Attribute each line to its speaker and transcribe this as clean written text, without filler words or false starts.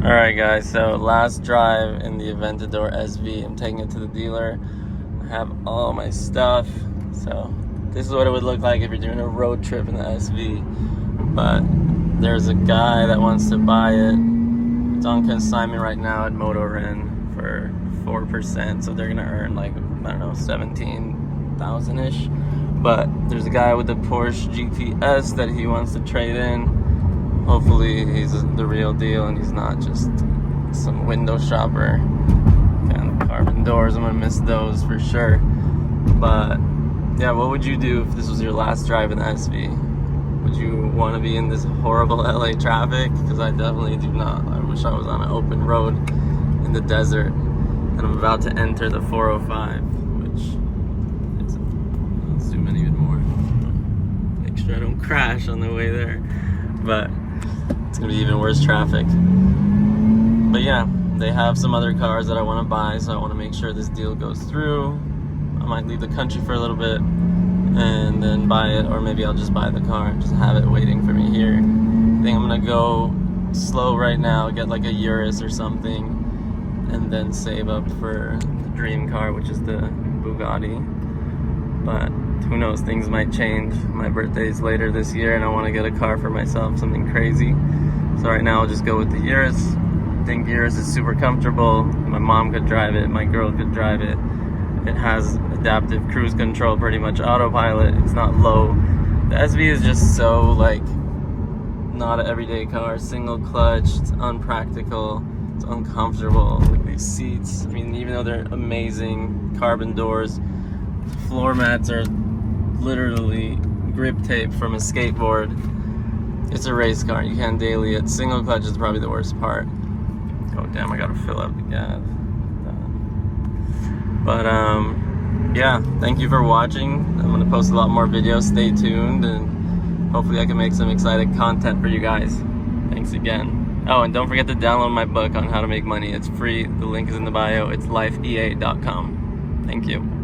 Speaker 1: Alright guys, so last drive in the Aventador SV. I'm taking it to the dealer. I have all my stuff. So this is what it would look like if you're doing a road trip in the SV. But there's a guy that wants to buy it. It's on consignment right now at MotoRen for 4%. So they're gonna earn like, I don't know, 17,000-ish. But there's a guy with a Porsche GTS that he wants to trade in. Hopefully he's the real deal and he's not just some window shopper. And carbon doors, I'm gonna miss those for sure. But yeah, what would you do if this was your last drive in the SV? Would you want to be in this horrible LA traffic? Because I definitely do not. I wish I was on an open road in the desert. And I'm about to enter the 405, which it's, let's zoom in even more. Make sure I don't crash on the way there. But it's gonna be even worse traffic. But yeah, they have some other cars that I want to buy, so I want to make sure this deal goes through. I might leave the country for a little bit and then buy it, or maybe I'll just buy the car and just have it waiting for me here. I think I'm gonna go slow right now, get like a Urus or something, and then save up for the dream car, which is the Bugatti. But who knows, things might change. My birthday's later this year and I want to get a car for myself, something crazy. So right now I'll just go with the Urus. I think Urus is super comfortable. My mom could drive it, my girl could drive it. It has adaptive cruise control, pretty much autopilot. It's not low. The SV is just so like not an everyday car. Single clutch, it's unpractical, it's uncomfortable. Like these seats, I mean, even though they're amazing, carbon doors, floor mats are literally grip tape from a skateboard. It's a race car, you can't daily it. Single clutch is probably the worst part. Oh damn, I gotta fill up the gas. But yeah, thank you for watching. I'm gonna post a lot more videos, stay tuned, and hopefully I can make some exciting content for you guys. Thanks again. Oh, and don't forget to download my book on how to make money. It's free, the link is in the bio. It's lifea.com. Thank you.